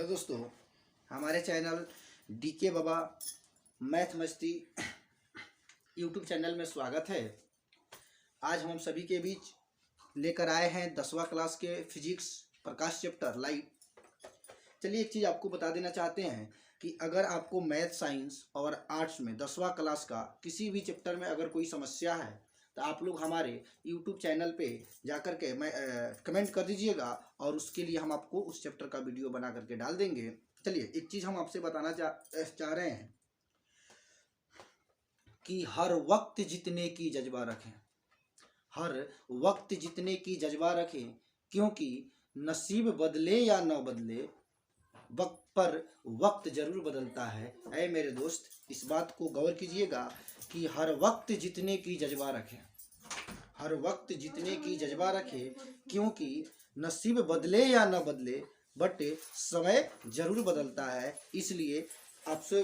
दोस्तों, हमारे channel DK बाबा math मस्ती यूट्यूब चैनल में स्वागत है। आज हम सभी के बीच लेकर आए हैं 10वां क्लास के फिजिक्स प्रकाश चैप्टर लाइव। चलिए एक चीज़ आपको बता देना चाहते हैं कि अगर आपको मैथ साइंस और आर्ट्स में 10वां क्लास का किसी भी चैप्टर में अगर कोई समस्या है तो आप लोग हमारे यूट्यूब चैनल पे जाकर के कमेंट कर दीजिएगा और उसके लिए हम आपको उस चैप्टर का वीडियो बना करके डाल देंगे। चलिए एक चीज़ हम आपसे बताना चाह रहे हैं कि हर वक्त जीतने की जज्बा रखें, हर वक्त जीतने की जज्बा रखें, क्योंकि नसीब बदले या न बदले वक्त पर वक्त जरूर बदलता है। ऐ मेरे दोस्त, इस बात को गौर कीजिएगा कि हर वक्त जीतने की जज्बा रखें, हर वक्त जीतने की जज्बा रखें, क्योंकि नसीब बदले या न बदले बट समय जरूर बदलता है। इसलिए आपसे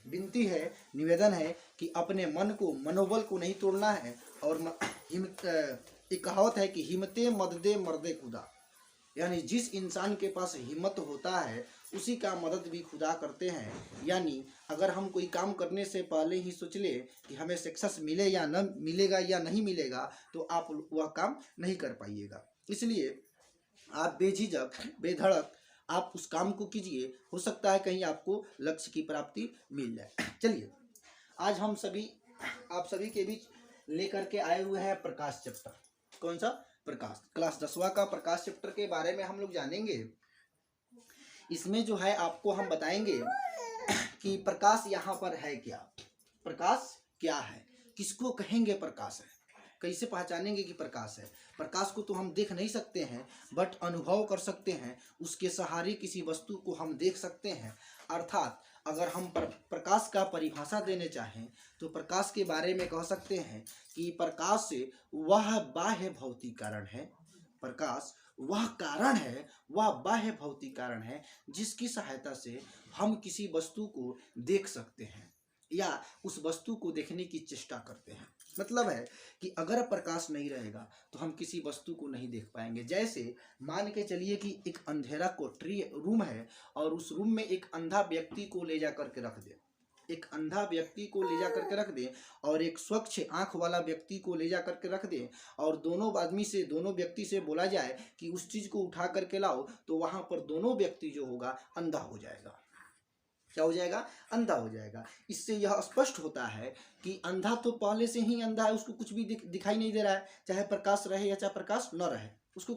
विनती है, निवेदन है कि अपने मनोबल को नहीं तोड़ना है। और एक कहावत है कि हिम्मते मददे मर्दे खुदा, यानी जिस इंसान के पास हिम्मत होता है उसी का मदद भी खुदा करते हैं। यानी अगर हम कोई काम करने से पहले ही सोच ले कि हमें सक्सेस मिले या न मिलेगा या नहीं मिलेगा तो आप वह काम नहीं कर पाइएगा। इसलिए आप बेझिझक बेधड़क आप उस काम को कीजिए, हो सकता है कहीं आपको लक्ष्य की प्राप्ति मिल जाए। चलिए आज हम आप सभी के बीच लेकर के आए हुए हैं प्रकाश चैप्टर। कौन सा? प्रकाश। क्लास 10वां का प्रकाश चैप्टर के बारे में हम लोग जानेंगे। इसमें जो है आपको हम बताएंगे कि प्रकाश यहाँ पर है क्या, प्रकाश क्या है, किसको कहेंगे प्रकाश है, कैसे पहचानेंगे कि प्रकाश है। प्रकाश को तो हम देख नहीं सकते हैं बट अनुभव कर सकते हैं, उसके सहारे किसी वस्तु को हम देख सकते हैं। अर्थात अगर हम प्रकाश का परिभाषा देने चाहें तो प्रकाश के बारे में कह सकते हैं कि प्रकाश वह बाह्य भौतिक कारण है, प्रकाश वह कारण है, वह बाह्य भौतिक कारण है जिसकी सहायता से हम किसी वस्तु को देख सकते हैं या उस वस्तु को देखने की चेष्टा करते हैं। मतलब है कि अगर प्रकाश नहीं रहेगा तो हम किसी वस्तु को नहीं देख पाएंगे। जैसे मान के चलिए कि एक अंधेरा कोठरी रूम है और उस रूम में एक अंधा व्यक्ति को ले जा करके रख दे, एक अंधा व्यक्ति को ले जा करके रख दे और एक स्वच्छ आंख वाला व्यक्ति को ले जा करके रख दे और दोनों व्यक्ति से बोला जाए कि उस चीज को उठा करके लाओ, तो वहां पर दोनों व्यक्ति जो होगा अंधा हो जाएगा। क्या हो जाएगा? अंधा हो जाएगा। इससे यह स्पष्ट होता है कि अंधा तो पहले से ही अंधा है, उसको कुछ भी दिखाई नहीं दे रहा है, चाहे प्रकाश रहे या चाहे प्रकाश न रहे, उसको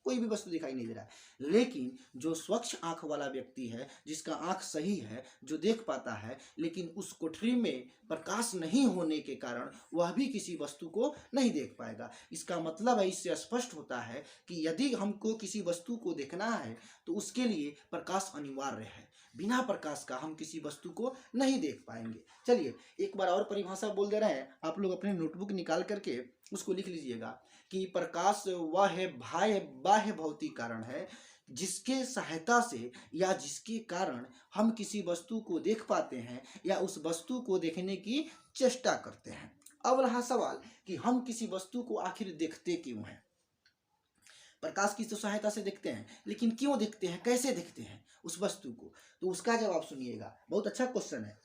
कोई भी वस्तु दिखाई नहीं दे रहा है। लेकिन जो स्वच्छ आंख वाला व्यक्ति है, जिसका आंख सही है, जो देख पाता है, लेकिन उस कोठरी में प्रकाश नहीं होने के कारण वह भी किसी वस्तु को नहीं देख पाएगा। इसका मतलब है, इससे स्पष्ट होता है कि यदि हमको किसी वस्तु को देखना है तो उसके लिए प्रकाश अनिवार्य है। बिना प्रकाश का हम किसी वस्तु को नहीं देख पाएंगे। चलिए एक बार और परिभाषा बोल दे रहे हैं, आप लोग अपने नोटबुक निकाल करके उसको लिख लीजिएगा कि प्रकाश वह है बाह्य भौतिक कारण है जिसके सहायता से या जिसके कारण हम किसी वस्तु को देख पाते हैं या उस वस्तु को देखने की चेष्टा करते हैं। अब रहा सवाल कि हम किसी वस्तु को आखिर देखते क्यों हैं। प्रकाश की तो सहायता से देखते हैं, लेकिन क्यों देखते हैं, कैसे देखते हैं उस वस्तु को, तो उसका जवाब सुनिएगा। बहुत अच्छा क्वेश्चन है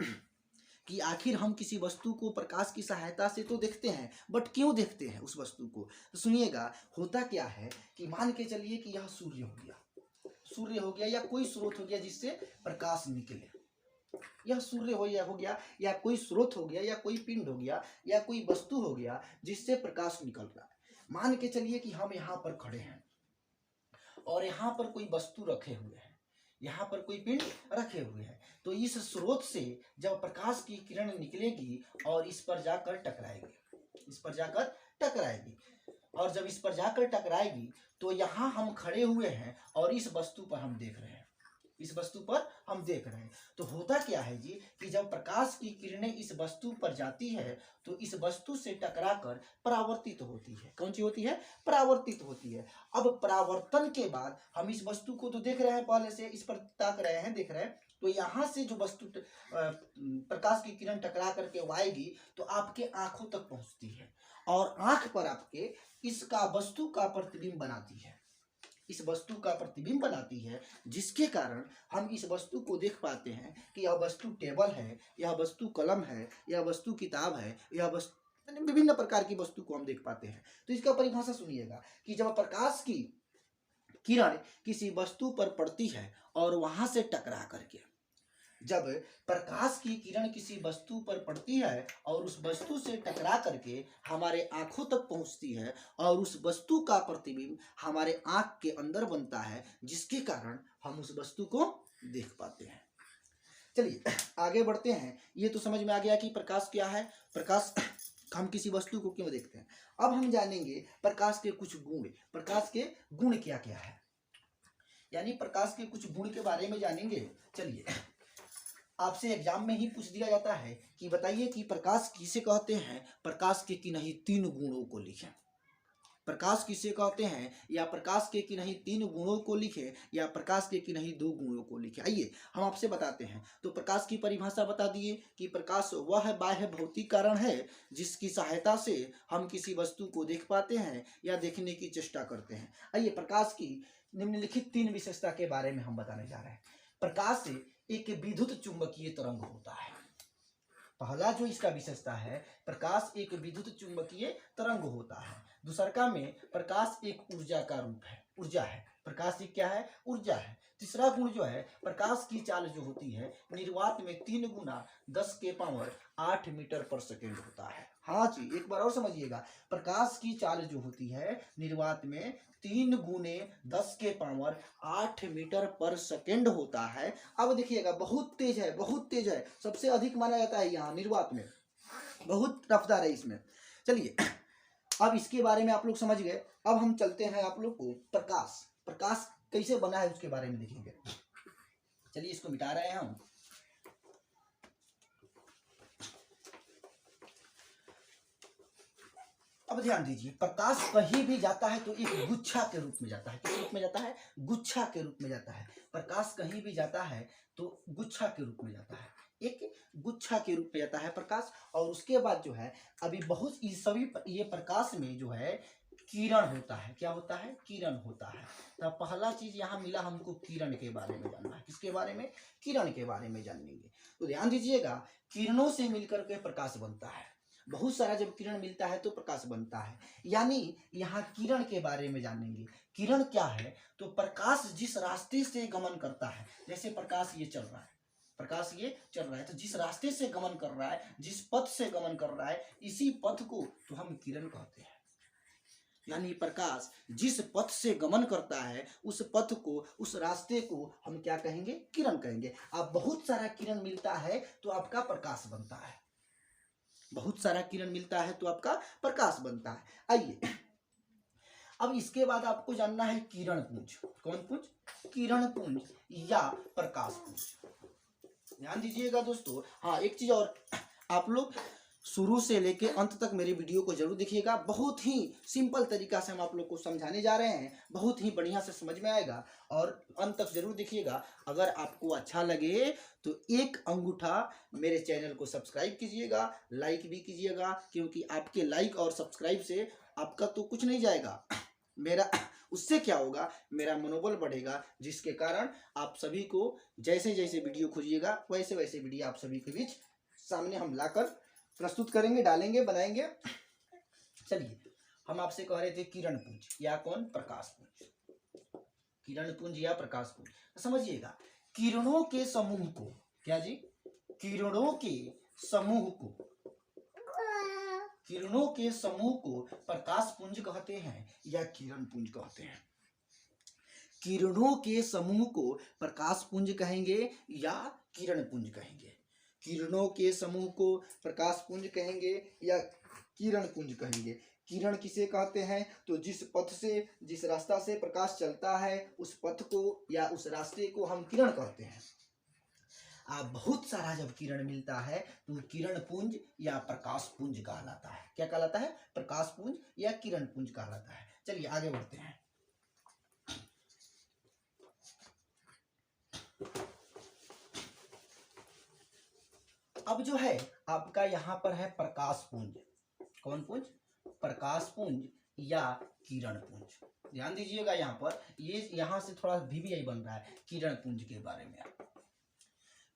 कि आखिर हम किसी वस्तु को प्रकाश की सहायता से तो देखते हैं बट क्यों देखते हैं उस वस्तु को। तो सुनिएगा, होता क्या है कि मान के चलिए कि यह सूर्य हो गया या कोई स्रोत हो गया जिससे प्रकाश निकले। यह सूर्य हो गया या कोई स्रोत हो गया या कोई पिंड हो गया या कोई वस्तु हो गया जिससे प्रकाश निकल रहा है। मान के चलिए कि हम यहाँ पर खड़े हैं और यहाँ पर कोई वस्तु रखे हुए हैं, यहाँ पर कोई पिंड रखे हुए हैं, तो इस स्रोत से जब प्रकाश की किरण निकलेगी और इस पर जाकर टकराएगी, और जब इस पर जाकर टकराएगी तो यहाँ हम खड़े हुए हैं और इस वस्तु पर हम देख रहे हैं, तो होता क्या है जी कि जब प्रकाश की किरणें इस वस्तु पर जाती है तो इस वस्तु से टकराकर परावर्तित होती है। कौन सी होती है? परावर्तित होती है। अब परावर्तन के बाद हम इस वस्तु को तो देख रहे हैं, पहले से इस पर ताक रहे हैं, देख रहे हैं, तो यहाँ से जो वस्तु प्रकाश की किरण टकरा करके आएगी तो आपके आंखों तक पहुंचती है और आंख पर आपके इसका वस्तु का प्रतिबिंब बनाती है। इस वस्तु का प्रतिबिंब बनाती है, जिसके कारण हम इस वस्तु को देख पाते हैं कि यह वस्तु टेबल है, यह वस्तु कलम है, यह वस्तु किताब है, यह वस्तु विभिन्न प्रकार की वस्तु को हम देख पाते हैं। तो इसका परिभाषा सुनिएगा कि जब प्रकाश की किरण किसी वस्तु पर पड़ती है और वहां से टकरा करके, जब प्रकाश की किरण किसी वस्तु पर पड़ती है और उस वस्तु से टकरा करके हमारे आंखों तक पहुंचती है और उस वस्तु का प्रतिबिंब हमारे आंख के अंदर बनता है, जिसके कारण हम उस वस्तु को देख पाते हैं। चलिए आगे बढ़ते हैं। ये तो समझ में आ गया कि प्रकाश क्या है, प्रकाश हम किसी वस्तु को क्यों देखते हैं। अब हम जानेंगे प्रकाश के कुछ गुण, प्रकाश के गुण क्या क्या है, यानी प्रकाश के कुछ गुण के बारे में जानेंगे। चलिए, आपसे एग्जाम में ही पूछ दिया जाता है कि बताइए कि प्रकाश किसे कहते हैं, प्रकाश के किन्हीं 3 गुणों को लिखें। प्रकाश किसे कहते हैं, या प्रकाश के किन्हीं 3 गुणों को लिखें, या प्रकाश के किन्हीं 2 गुणों को लिखें। आइए हम आपसे बताते हैं। तो प्रकाश की परिभाषा बता दिए कि प्रकाश वह बाह्य भौतिक कारण है जिसकी सहायता से हम किसी वस्तु को देख पाते हैं या देखने की चेष्टा करते हैं। आइए प्रकाश की निम्नलिखित 3 विशेषता के बारे में हम बताने जा रहे हैं। प्रकाश एक विद्युत चुंबकीय तरंग होता है। पहला जो इसका विशेषता है, प्रकाश एक विद्युत चुंबकीय तरंग होता है। दूसरा में प्रकाश एक ऊर्जा का रूप है, ऊर्जा है। प्रकाश एक क्या है, ऊर्जा है। तीसरा गुण जो है, प्रकाश की चाल जो होती है निर्वात में 3 गुना 10 के पावर 8 मीटर पर सेकेंड होता है। हाँ जी, एक बार और समझिएगा, प्रकाश की चाल जो होती है निर्वात में 3 गुने 10 के पावर 8 मीटर पर सेकेंड होता है। अब देखिएगा, बहुत तेज है, बहुत तेज है, सबसे अधिक माना जाता है यहाँ निर्वात में, बहुत रफ्तार है इसमें। चलिए अब इसके बारे में आप लोग समझ गए। अब हम चलते हैं आप लोग को प्रकाश कैसे बना है उसके बारे में देखेंगे। चलिए इसको मिटा रहे हैं हम। अब ध्यान दीजिए, प्रकाश कहीं भी जाता है तो एक गुच्छा के रूप में जाता है। किस रूप में जाता है, गुच्छा के रूप में जाता है। प्रकाश कहीं भी जाता है तो गुच्छा के रूप में जाता है, एक गुच्छा के रूप में जाता है प्रकाश। और उसके बाद जो है अभी बहुत सभी ये प्रकाश में जो है किरण होता है। क्या होता है, किरण होता है। तो पहला चीज यहाँ मिला हमको, किरण के बारे में जानना है। किसके बारे में, किरण के बारे में जानेंगे। तो ध्यान दीजिएगा, किरणों से मिलकर के प्रकाश बनता है। बहुत सारा जब किरण मिलता है तो प्रकाश बनता है, यानी यहाँ किरण के बारे में जानेंगे। किरण क्या है, तो प्रकाश जिस रास्ते से गमन करता है, जैसे प्रकाश ये चल रहा है, प्रकाश ये चल रहा है, तो जिस रास्ते से गमन कर रहा है, जिस पथ से गमन कर रहा है, इसी पथ को तो हम किरण कहते हैं। यानी प्रकाश जिस पथ से गमन करता है, उस पथ को, उस रास्ते को हम क्या कहेंगे, किरण कहेंगे। अब बहुत सारा किरण मिलता है तो आपका प्रकाश बनता है, बहुत सारा किरण मिलता है तो आपका प्रकाश बनता है। आइए अब इसके बाद आपको जानना है किरण पुंज। कौन पुंज, किरण पुंज या प्रकाश पुंज। ध्यान दीजिएगा दोस्तों। हाँ, एक चीज और, आप लोग शुरू से लेके अंत तक मेरे वीडियो को जरूर देखिएगा। बहुत ही सिंपल तरीका से हम आप लोग को समझाने जा रहे हैं, बहुत ही बढ़िया से समझ में आएगा, और अंत तक जरूर देखिएगा। अगर आपको अच्छा लगे तो एक अंगूठा मेरे चैनल को सब्सक्राइब कीजिएगा, लाइक भी कीजिएगा, क्योंकि आपके लाइक और सब्सक्राइब से आपका तो कुछ नहीं जाएगा, मेरा उससे क्या होगा, मेरा मनोबल बढ़ेगा, जिसके कारण आप सभी को जैसे जैसे वीडियो खोजिएगा वैसे वैसे वीडियो आप सभी के बीच सामने हम लाकर प्रस्तुत करेंगे, डालेंगे, बनाएंगे। चलिए हम आपसे कह रहे थे किरण पुंज या कौन, प्रकाश पुंज। किरण पुंज या प्रकाश पुंज समझिएगा, किरणों के समूह को, क्या जी, किरणों के समूह को, किरणों के समूह को प्रकाश पुंज कहते हैं या किरण पुंज कहते हैं। किरणों के समूह को प्रकाश पुंज कहेंगे या किरण पुंज कहेंगे। किरणों के समूह को प्रकाश पुंज कहेंगे या किरण पुंज कहेंगे। किरण किसे कहते हैं, तो जिस पथ से, जिस रास्ता से प्रकाश चलता है, उस पथ को या उस रास्ते को हम किरण कहते हैं। आप बहुत सारा जब किरण मिलता है तो किरण पुंज या प्रकाश पुंज कहलाता है। क्या कहलाता है, प्रकाश पुंज या किरण पुंज कहलाता है। चलिए आगे बढ़ते हैं। अब जो है आपका यहाँ पर है प्रकाश पुंज। कौन पुंज, प्रकाश पुंज या किरण पुंज। ध्यान दीजिएगा यहाँ पर, ये यहाँ से थोड़ा वीवीआई बन रहा है किरण पुंज के बारे में।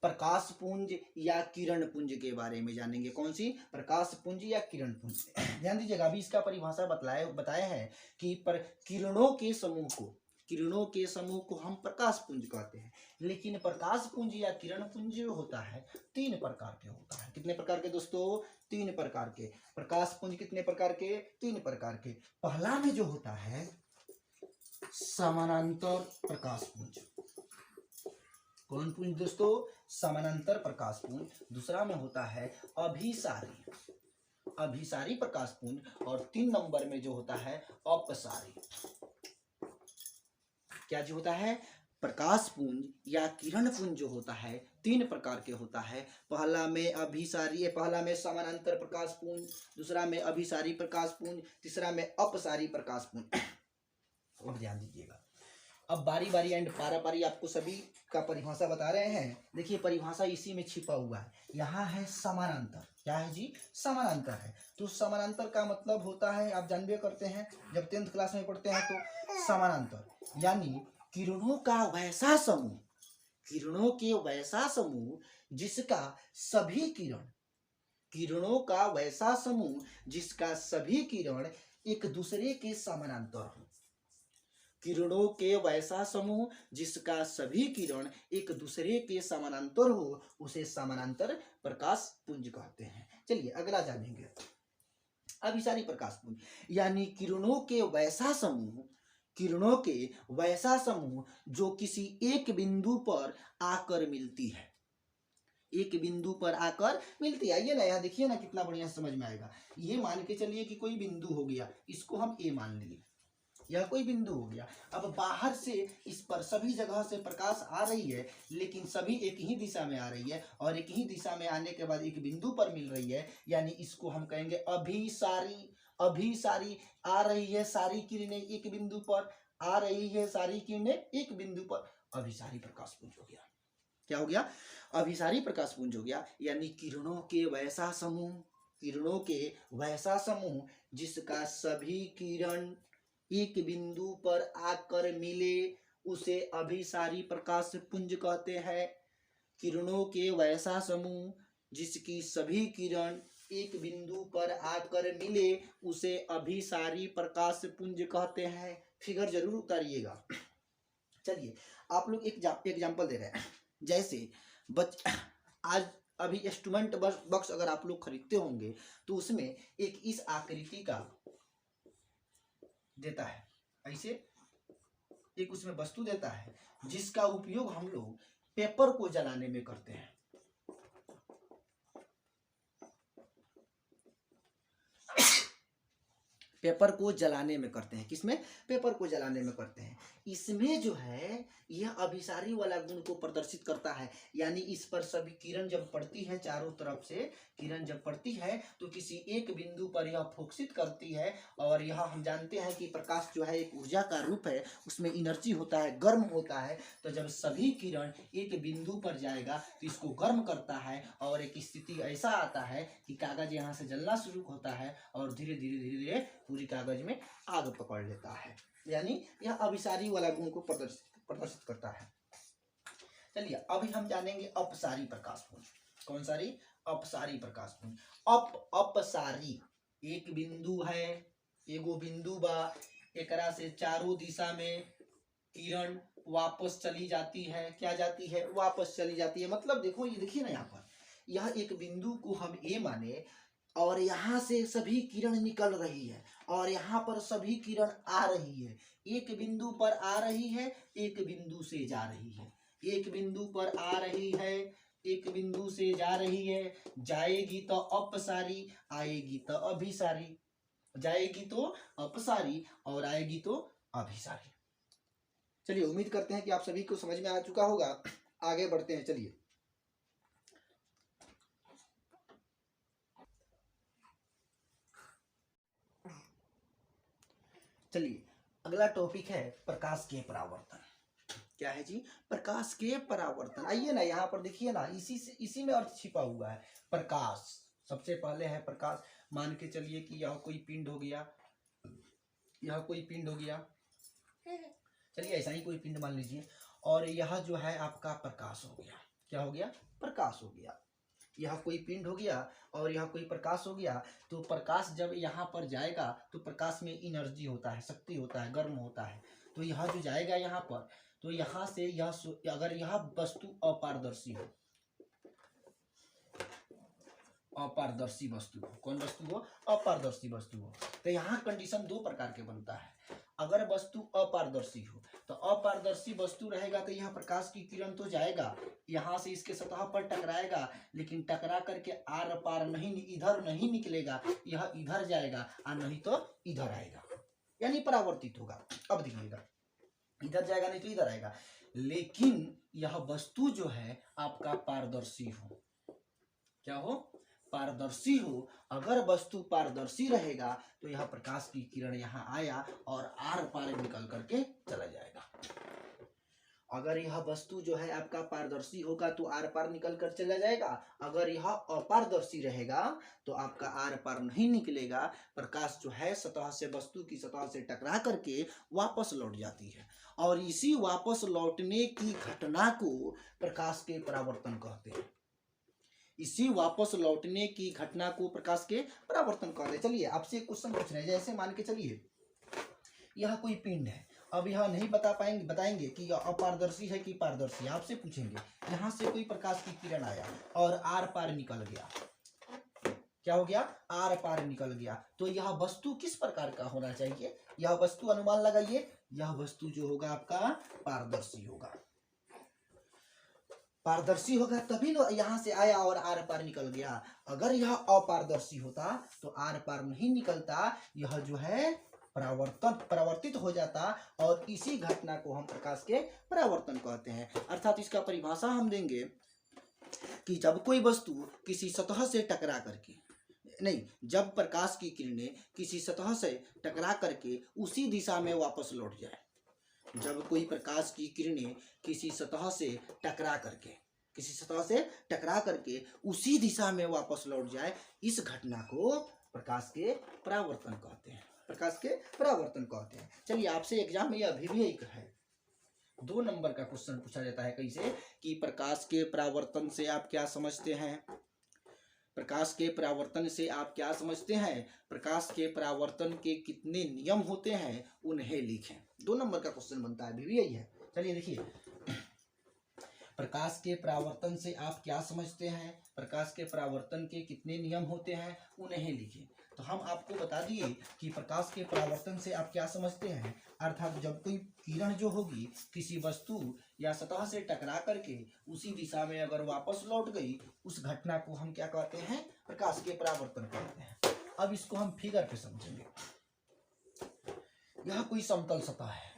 प्रकाश पुंज या किरण पुंज के बारे में जानेंगे। कौन सी? प्रकाश पुंज या किरण पुंज। ध्यान दीजिएगा, अभी इसका परिभाषा बताया है कि किरणों के समूह को हम प्रकाश पुंज कहते हैं। लेकिन प्रकाश पुंज या किरण पुंज जो होता है 3 प्रकार के होता है। कितने प्रकार के दोस्तों? 3 प्रकार के। प्रकाश पुंज कितने प्रकार के? 3 प्रकार के। पहला में जो होता है समानांतर प्रकाश पुंज। कौन पुंज दोस्तों? समानांतर प्रकाश पुंज। दूसरा में होता है अभिसारी प्रकाश पुंज। और 3 नंबर में जो होता है अपसारी। क्या जो होता है? प्रकाश पुंज या किरण पुंज जो होता है 3 प्रकार के होता है। पहला में समानांतर प्रकाश पुंज, दूसरा में अभिसारी प्रकाश पुंज, तीसरा में अपसारी प्रकाश पुंज। और ध्यान दीजिएगा, अब बारी बारी एंड पारा पारी आपको सभी का परिभाषा बता रहे हैं। देखिए परिभाषा इसी में छिपा हुआ है। यहाँ है समानांतर। क्या है जी? समानांतर है। तो समानांतर का मतलब होता है, आप जानबे करते हैं, जब 10th क्लास में पढ़ते हैं तो समानांतर यानी किरणों के वैसा समूह जिसका सभी किरण एक दूसरे के समानांतर हो। किरणों के वैसा समूह जिसका सभी किरण एक दूसरे के समानांतर हो, उसे समानांतर प्रकाश पुंज कहते हैं। चलिए अगला जानेंगे। अभिसारी प्रकाश पुंज यानी किरणों के वैसा समूह जो किसी एक बिंदु पर आकर मिलती है। आइए ना, यहाँ देखिए ना, कितना बढ़िया समझ में आएगा। ये मान के चलिए कि कोई बिंदु हो गया, इसको हम ए मान लिए, यह कोई बिंदु हो गया। अब बाहर से इस पर सभी जगह से प्रकाश आ रही है, लेकिन सभी एक ही दिशा में आ रही है, और एक ही दिशा में आने के बाद एक बिंदु पर मिल रही है, यानी इसको हम कहेंगे अभिसारी। आ रही है सारी किरणें एक बिंदु पर, अभिसारी प्रकाश पुंज हो गया। क्या हो गया? अभिसारी प्रकाश पुंज हो गया। यानी किरणों के वैसा समूह जिसका सभी किरण एक बिंदु पर आकर मिले, उसे अभिसारी प्रकाश पुंज कहते हैं। किरणों के वैसा समूह जिसकी सभी किरण एक बिंदु पर आकर मिले, उसे अभिसारी प्रकाश पुंज कहते हैं। फिगर जरूर उतारिएगा। चलिए आप लोग एक एग्जाम्पल दे रहे हैं। जैसे आज अभी इंस्ट्रूमेंट बॉक्स अगर आप लोग खरीदते होंगे तो उसमें एक इस आकृति का देता है, ऐसे एक उसमें वस्तु देता है जिसका उपयोग हम लोग पेपर को जलाने में करते हैं। पेपर को जलाने में करते हैं। किसमें? पेपर को जलाने में करते हैं। इसमें जो है यह अभिसारी वाला गुण को प्रदर्शित करता है। यानी इस पर सभी किरण जब पड़ती है, चारों तरफ से किरण जब पड़ती है तो किसी एक बिंदु पर यह फोकसित करती है। और यह हम जानते हैं कि प्रकाश जो है एक ऊर्जा का रूप है, उसमें एनर्जी होता है, गर्म होता है। तो जब सभी किरण एक बिंदु पर जाएगा तो इसको गर्म करता है, और एक स्थिति ऐसा आता है कि कागज यहाँ से जलना शुरू होता है और धीरे धीरे पूरी कागज में आग पकड़ लेता है। यानी यह अभिसारी वाला गुण को प्रदर्शित करता है। चलिए अभी हम जानेंगे अपसारी प्रकाश पुंज। कौन सारी? अपसारी प्रकाश पुंज। अपसारी एक बिंदु है, एगो बिंदु बा, एकरा से चारों दिशा में किरण वापस चली जाती है। क्या जाती है? वापस चली जाती है। मतलब देखो, ये देखिए ना, यहाँ पर यह एक बिंदु को हम ए माने, और यहाँ से सभी किरण निकल रही है, और यहाँ पर सभी किरण आ रही है। एक बिंदु पर आ रही है, एक बिंदु से जा रही है। एक बिंदु पर आ रही है, एक बिंदु से जा रही है। जाएगी तो अपसारी, आएगी तो अभिसारी। जाएगी तो अपसारी और आएगी तो अभिसारी। चलिए उम्मीद करते हैं कि आप सभी को समझ में आ चुका होगा। आगे बढ़ते हैं। चलिए अगला टॉपिक है प्रकाश के परावर्तन। क्या है जी? प्रकाश के परावर्तन। आइए ना, यहाँ पर देखिए ना, इसी में अर्थ छिपा हुआ है। प्रकाश सबसे पहले है प्रकाश। मान के चलिए कि यह कोई पिंड हो गया, चलिए ऐसा ही कोई पिंड मान लीजिए, और यह जो है आपका प्रकाश हो गया। क्या हो गया? प्रकाश हो गया। यह कोई पिंड हो गया और यह कोई प्रकाश हो गया। तो प्रकाश जब यहाँ पर जाएगा तो प्रकाश में एनर्जी होता है, शक्ति होता है, गर्म होता है। तो यह जो जाएगा यहाँ पर, तो यहाँ से यह अगर यह वस्तु अपारदर्शी हो, अपारदर्शी वस्तु हो, कौन वस्तु हो? अपारदर्शी वस्तु हो, तो यहाँ कंडीशन दो प्रकार के बनता है। अगर वस्तु अपारदर्शी हो, तो अपारदर्शी वस्तु रहेगा तो यहाँ प्रकाश की किरण तो जाएगा, यहाँ से इसके सतह पर टकराएगा, लेकिन टकरा करके आर पार नहीं, इधर नहीं निकलेगा, यह इधर जाएगा और नहीं तो इधर आएगा, यानी परावर्तित होगा। अब देखिएगा, इधर जाएगा नहीं तो इधर आएगा। लेकिन यह वस्तु जो है आपका पारदर्शी हो, क्या हो? पारदर्शी हो। अगर वस्तु पारदर्शी रहेगा तो यह प्रकाश की किरण यहाँ आया और आर पार निकल करके चला जाएगा। अगर यह वस्तु जो है आपका पारदर्शी होगा तो आर पार निकल कर चला जाएगा। अगर यह अपारदर्शी रहेगा तो आपका आर पार नहीं निकलेगा, प्रकाश जो है सतह से, वस्तु की सतह से टकरा करके वापस लौट जाती है, और इसी वापस लौटने की घटना को प्रकाश के परावर्तन कहते हैं। इसी वापस लौटने की घटना को प्रकाश के परावर्तन कहते हैं। चलिए आपसे एक क्वेश्चन पूछ रहे हैं, जैसे मान के चलिए यह कोई पिंड है, अब यह नहीं बताएंगे कि यह अपारदर्शी है कि पारदर्शी है, आपसे पूछेंगे यहाँ से कोई प्रकाश की किरण आया और आर पार निकल गया। क्या हो गया? आर पार निकल गया। तो यह वस्तु किस प्रकार का होना चाहिए? यह वस्तु, अनुमान लगाइए, यह वस्तु जो होगा आपका पारदर्शी होगा। पारदर्शी होगा तभी ना यहाँ से आया और आर पार निकल गया। अगर यह अपारदर्शी होता तो आर पार नहीं निकलता, यह जो है परावर्तित हो जाता, और इसी घटना को हम प्रकाश के परावर्तन कहते हैं। अर्थात इसका परिभाषा हम देंगे कि जब कोई वस्तु किसी सतह से टकरा करके, नहीं, जब प्रकाश की किरणें किसी सतह से टकरा करके उसी दिशा में वापस लौट जाए, जब कोई प्रकाश की किरणें किसी सतह से टकरा करके उसी दिशा में वापस लौट जाए, इस घटना को प्रकाश के परावर्तन कहते हैं। प्रकाश के परावर्तन कहते हैं। चलिए आपसे एग्जाम में यह भी एक है, 2 नंबर का क्वेश्चन पूछा जाता है। कैसे? कि प्रकाश के परावर्तन से आप क्या समझते हैं? प्रकाश के परावर्तन से आप क्या समझते हैं? प्रकाश के परावर्तन के कितने नियम होते हैं उन्हें लिखें। 2 नंबर का क्वेश्चन बनता है, भी यही है। चलिए देखिए, प्रकाश के परावर्तन से आप क्या समझते हैं? प्रकाश के परावर्तन के कितने नियम होते हैं उन्हें लिखें। तो हम आपको बता दिए कि प्रकाश के परावर्तन से आप क्या समझते हैं, अर्थात जब कोई किरण जो होगी किसी वस्तु या सतह से टकरा करके उसी दिशा में अगर वापस लौट गई, उस घटना को हम क्या कहते हैं? प्रकाश के परावर्तन कहते हैं। अब इसको हम फिगर पे समझेंगे। यह कोई समतल सतह है।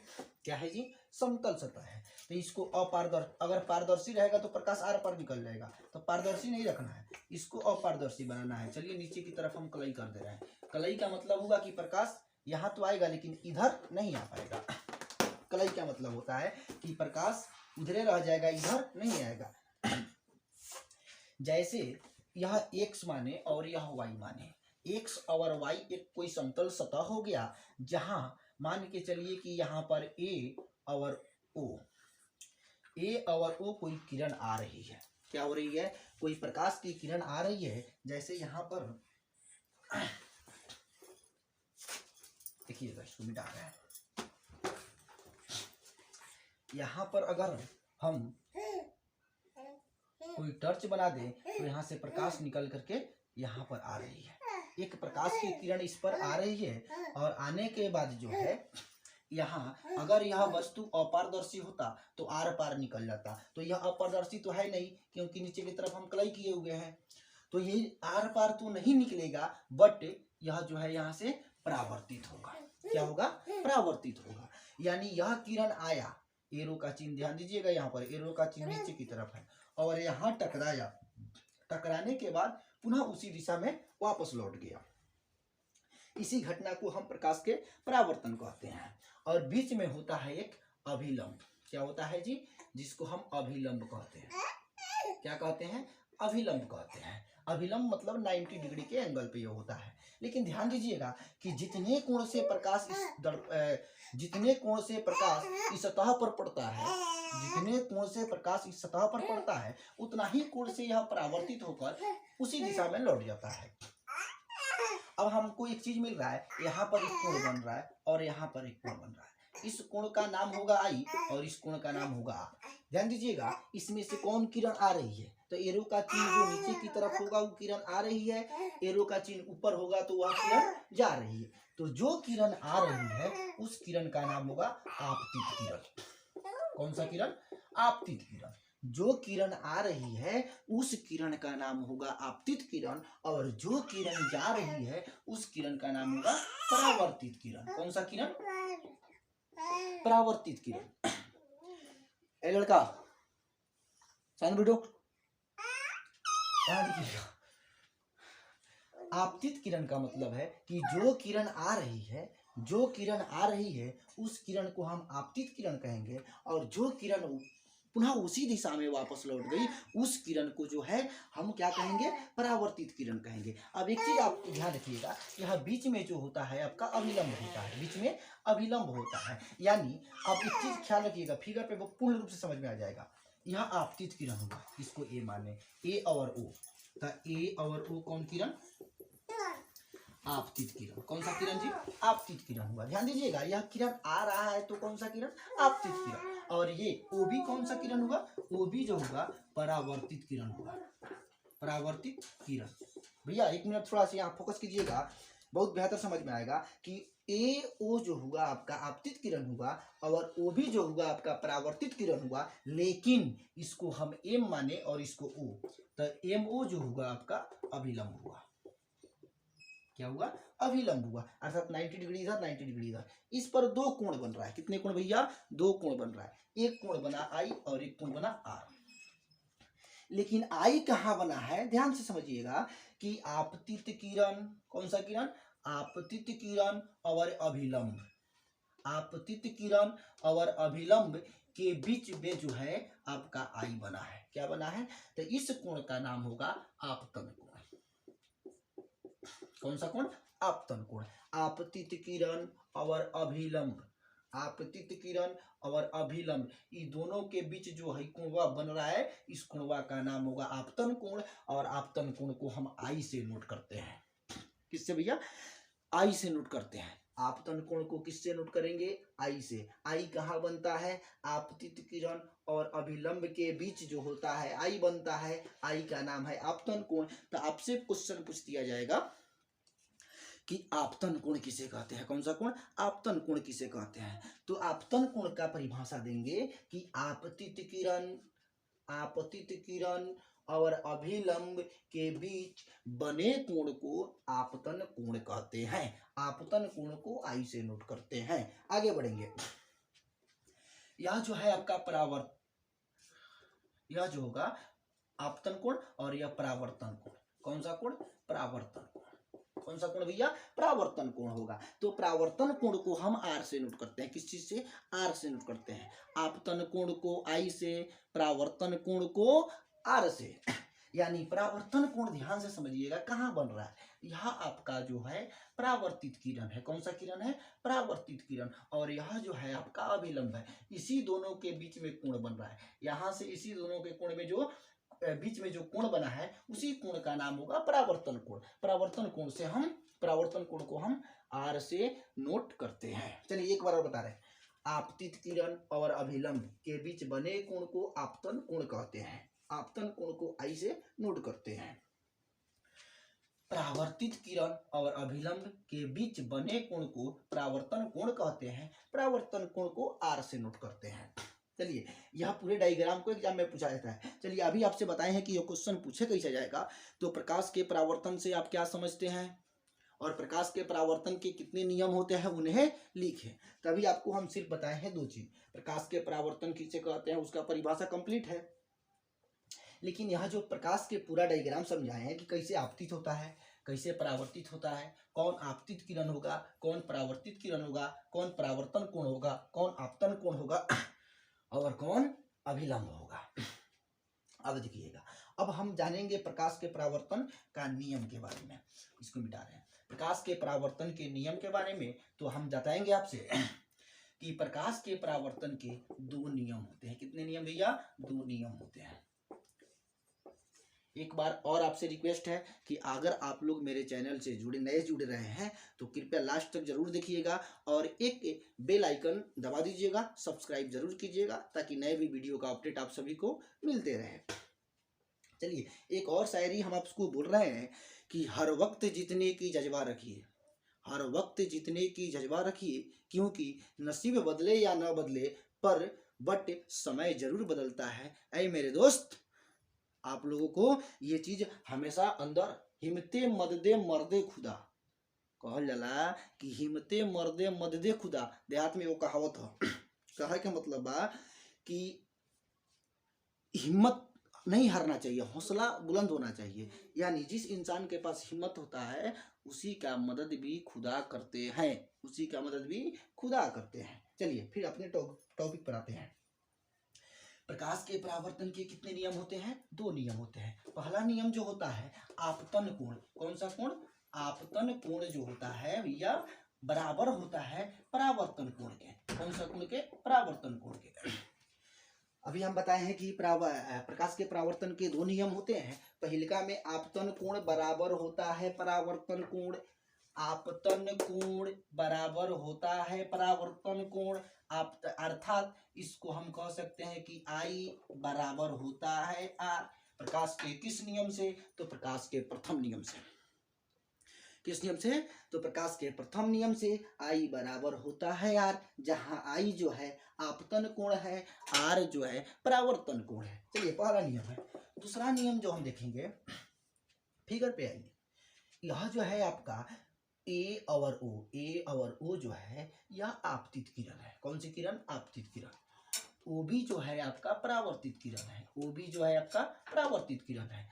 क्या है जी? समतल सतह है। तो इसको अगर पारदर्शी रहेगा तो प्रकाश आर पार निकल जाएगा, तो पारदर्शी नहीं रखना है, इसको अपारदर्शी बनाना है। चलिए नीचे की तरफ हम कलई कर दे रहे हैं। कलई का मतलब होगा कि प्रकाश यहाँ तो आएगा लेकिन इधर नहीं आ पाएगा। कलई का मतलब होता है कि प्रकाश उधरे रह जाएगा, इधर नहीं आएगा। जैसे यह x माने और यह y माने, x और y एक कोई समतल सतह हो गया, जहां मान के चलिए कि यहाँ पर a और o कोई किरण आ रही है। क्या हो रही है? कोई प्रकाश की किरण आ रही है। जैसे यहाँ पर देखिएगा, इसको मिटा रहे हैं। यहाँ पर अगर हम कोई टर्च बना दें तो यहाँ से प्रकाश निकल करके यहाँ पर आ रही है। एक प्रकाश की किरण इस पर आ रही है, और आने के बाद जो है यहाँ अगर यह वस्तु अपारदर्शी होता तो आर पार निकल जाता। तो यह अपारदर्शी तो है नहीं, क्योंकि नीचे की तरफ हम कलई किए हुए हैं, तो ये आर पार तो नहीं निकलेगा, बट यह जो है यहाँ से परावर्तित होगा। क्या होगा? परावर्तित होगा। यानी यह किरण आया, एरो का चिन्ह ध्यान दीजिएगा, यहाँ पर एरो का चिन्ह नीचे की तरफ है, और यहाँ टकराया, टकराने के बाद पुनः उसी दिशा में वापस लौट गया। इसी घटना को हम प्रकाश के परावर्तन कहते हैं। और बीच में होता है एक अभिलंब। क्या होता है जी? जिसको हम अभिलंब कहते हैं। क्या कहते हैं? अभिलंब कहते हैं। अभिलंब मतलब 90 डिग्री के एंगल पे ये होता है। लेकिन ध्यान दीजिएगा कि जितने कोण से प्रकाश जितने कोण से प्रकाश इस सतह पर पड़ता है, जितने कोण से प्रकाश इस सतह पर पड़ता है, उतना ही कोण से यह परावर्तित होकर उसी दिशा में लौट जाता है। अब हमको एक चीज मिल रहा है, यहाँ पर एक कोण बन रहा है और यहाँ पर एक कोण बन रहा है। इस कोण का नाम होगा आई और इस कोण का नाम होगा आर। ध्यान दीजिएगा, इसमें से कौन किरण आ रही है, तो एरो का चिन्ह जो नीचे की तरफ होगा वो किरण आ रही है, एरो का चिन्ह ऊपर होगा तो वह किरण जा रही है। तो जो किरण आ रही है उस किरण का नाम होगा आपतित किरण। कौन सा किरण? आपतित किरण। जो किरण आ रही है उस किरण का नाम होगा आपतित किरण, और जो किरण जा रही है उस किरण का नाम होगा परावर्तित किरण। कौन सा किरण? परावर्तित किरण। ए लड़का, साइन बेटो, ध्यान दीजिएगा। आपतित किरण का मतलब है कि जो किरण आ रही है, जो किरण आ रही है उस किरण को हम आपतित किरण कहेंगे, और जो किरण पुनः उसी दिशा में वापस लौट गई उस किरण को जो है हम क्या कहेंगे? परावर्तित किरण कहेंगे। अब एक चीज आप ध्यान रखिएगा, यह बीच में जो होता है आपका अभिलंब होता है, बीच में अभिलंब होता है। यानी अब एक चीज ख्याल रखिएगा, फिगर पे पूर्ण रूप से समझ में आ जाएगा। यह आपतित किरण होगा, इसको ए माने, ए और ओ, तो ए और ओ कौन किरण? आपतित किरण। कौन सा किरण जी? आपतित किरण हुआ। ध्यान दीजिएगा, यह किरण आ रहा है तो कौन सा किरण? आपतित किरण। और ये ओ भी कौन सा किरण होगा? ओ भी जो होगा परावर्तित किरण होगा, परावर्तित किरण। भैया एक मिनट थोड़ा सा यहाँ फोकस कीजिएगा, बहुत बेहतर समझ में आएगा कि ए ओ जो होगा आपका आपतित किरण होगा और ओ भी जो होगा आपका परावर्तित किरण होगा, लेकिन इसको हम एम माने और इसको ओ, तो एम ओ जो होगा आपका अभिलंब हुआ। क्या हुआ? अभिलंब हुआ, अर्थात 90 डिग्री इधर 90 डिग्री इधर। इस पर दो कोण बन रहा है। कितने कोण भैया? दो कोण बन रहा है। एक कोण बना आई और एक कोण बना आर। लेकिन आई कहाँ बना है? ध्यान से समझिएगा कि आपतित किरण, कौन सा किरण? आपतित किरण और अभिलंब, आपतित किरण और अभिलंब के बीच में जो है आपका आई बना है। क्या बना है? तो इस कोण का नाम होगा आपतन कोण। कौन सा कोण? आपतन कोण। आपतित किरण और अभिलंब, आपतित किरण और अभिलंब, ये दोनों के बीच जो है कोणवा बन रहा है, इस कोणवा का नाम होगा आपतन कोण, और आपतन कोण को हम आई से नोट करते हैं। किससे भैया? आई से नोट करते हैं। आपतन कोण को किससे नोट करेंगे? आई से। आई कहाँ बनता है? आपतित किरण और अभिलंब के बीच जो होता है आई बनता है, आई का नाम है आपतन कोण। तो आपसे क्वेश्चन पूछ दिया जाएगा कि आपतन कोण किसे कहते हैं? कौन सा कोण? आपतन कोण किसे कहते हैं? तो आपतन कोण का परिभाषा देंगे कि आपतित किरण, आपतित किरण और अभिलंब के बीच बने कोण को आपतन कोण कहते हैं। आपतन कोण को आई से नोट करते हैं। आगे बढ़ेंगे। यह जो है आपका परावर्त, यह जो होगा आपतन कोण और यह परावर्तन कोण। कौन सा कोण? परावर्तन कोण। कौन सा कोण भैया? परावर्तन कोण होगा। तो परावर्तन कोण को हम आर से नोट करते हैं। किस चीज से? आर से नोट करते हैं। आपतन कोण को आई से, परावर्तन कोण को आर से। यानी परावर्तन कोण ध्यान से समझिएगा कहाँ बन रहा है? यह आपका जो है परावर्तित किरण है। कौन सा किरण है? परावर्तित किरण। और यह जो है आपका अभिलंब है। इसी दोनों के बीच में कोण बन रहा है। यहाँ से इसी दोनों के कोण में जो बीच में जो कोण बना है उसी कोण का नाम होगा परावर्तन कोण। परावर्तन कोण से हम, परावर्तन कोण को हम आर से नोट करते हैं। चलिए एक बार और बता रहे हैं, आपतित किरण और अभिलंब के बीच बने कोण को आपतन कोण कहते हैं। आपतन कोण को आई से नोट करते हैं। परावर्तित किरण और अभिलंब के बीच बने कोण को परावर्तन कोण कहते हैं। परावर्तन कोण को आर से नोट करते हैं। चलिए, यह पूरे डायग्राम को एग्जाम में पूछा जाता है। चलिए अभी आपसे बताए हैं कि यह क्वेश्चन पूछे कैसे जाएगा। तो प्रकाश के परावर्तन से आप क्या समझते हैं और प्रकाश के परावर्तन के कितने नियम होते हैं उन्हें लिखें। तभी आपको हम सिर्फ बताए हैं दो चीज, प्रकाश के परावर्तन किसे कहते हैं उसका परिभाषा कंप्लीट है, लेकिन यह जो प्रकाश के पूरा डायग्राम समझाए हैं कि कैसे आपतित होता है, कैसे परावर्तित होता है, कौन आपतित किरण होगा, कौन परावर्तित किरण होगा, कौन परावर्तन कोण होगा, कौन आपतन कोण होगा और कौन अभिलंब होगा। अब देखिएगा, अब हम जानेंगे प्रकाश के परावर्तन का नियम के बारे में। इसको मिटा रहे हैं, प्रकाश के परावर्तन के नियम के बारे में। तो हम बताएंगे आपसे कि प्रकाश के परावर्तन के दो नियम होते हैं। कितने नियम भैया? दो नियम होते हैं। एक बार और आपसे रिक्वेस्ट है कि अगर आप लोग मेरे चैनल से नए जुड़ रहे हैं तो कृपया लास्ट तक जरूर देखिएगा और एक बेल आइकन दबा दीजिएगा, सब्सक्राइब जरूर कीजिएगा ताकि नए भी वीडियो का अपडेट आप सभी को मिलते रहे। चलिए, एक और शायरी हम आपको बोल रहे हैं कि हर वक्त जीतने की जज्बा रखिए, हर वक्त जीतने की जज्बा रखिए, क्योंकि नसीब बदले या न बदले पर बट समय जरूर बदलता है। ऐ मेरे दोस्त, आप लोगों को ये चीज हमेशा अंदर हिम्मते मददे मर्दे खुदा कहल जाला कि हिम्मते मर्दे मददे खुदा। देहात में वो कहावत हो, कहा के मतलब बा कि हिम्मत नहीं हारना चाहिए, हौसला बुलंद होना चाहिए। यानी जिस इंसान के पास हिम्मत होता है उसी का मदद भी खुदा करते हैं, उसी का मदद भी खुदा करते हैं। चलिए फिर अपने टॉपिक पर आते हैं। प्रकाश के परावर्तन के कितने नियम होते हैं? दो नियम होते हैं। पहला नियम जो होता है आपतन कोण। कौन सा कोण? आपतन कोण जो होता है भैया बराबर होता है परावर्तन कोण के। कौन सा कोण के? परावर्तन कोण के। अभी हम बताए हैं कि प्रकाश के परावर्तन के दो नियम होते हैं। पहिलका में आपतन कोण बराबर होता है परावर्तन कोण, आपतन कोण बराबर होता है परावर्तन कोण। आप अर्थात इसको हम कह सकते हैं कि आई बराबर होता है आर। प्रकाश के किस नियम से? तो प्रकाश के प्रथम नियम से। किस नियम से? तो प्रकाश के प्रथम नियम से आई बराबर होता है आर, जहां आई जो है आपतन कोण है, आर जो है परावर्तन कोण है। चलिए पहला नियम है। दूसरा नियम जो हम देखेंगे, फिगर पे आइए, यह जो है आपका ए और ओ, ए और ओ जो है यह आपतित किरण है। कौन सी किरण? आपतित किरण। ओ भी जो है आपका परावर्तित किरण है, ओ भी जो है आपका परावर्तित किरण है।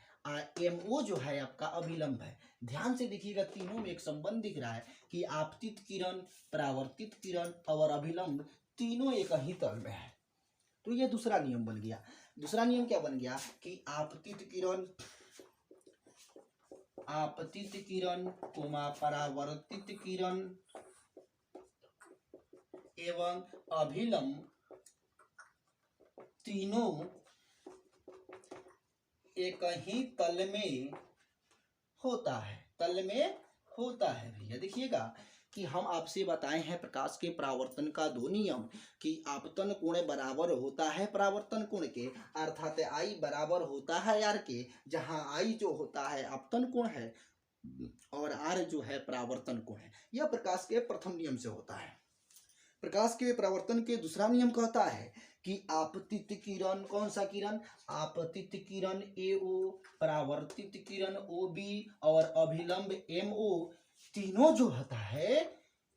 एम ओ जो है आपका अभिलंब है। ध्यान से देखिएगा, तीनों में एक संबंध दिख रहा है कि आपतित किरण, परावर्तित किरण और अभिलंब तीनों एक ही तल में है। तो ये दूसरा नियम बन गया। दूसरा नियम क्या बन गया कि आपतित किरण, आपतित किरण कोमा परावर्तित किरण एवं अभिलंब तीनों एक ही तल में होता है, तल में होता है। भैया देखिएगा कि हम आपसे बताए हैं प्रकाश के परावर्तन का दो नियम कि आपतन कोण बराबर होता है परावर्तन कोण के, अर्थात आई बराबर होता है आर के, जहां आई जो होता है आपतन कोण है और आर जो है परावर्तन कोण है। यह प्रकाश के प्रथम नियम से होता है। प्रकाश के परावर्तन के दूसरा नियम कहता है कि आपतित किरण, कौन सा किरण? आपतित किरण ए ओ, परावर्तित किरण ओ बी और अभिलंब एम ओ, तीनों जो होता है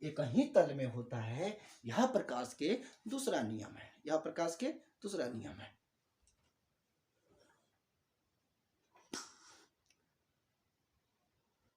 एक ही तल में होता है। यह प्रकाश के दूसरा नियम है, यह प्रकाश के दूसरा नियम है।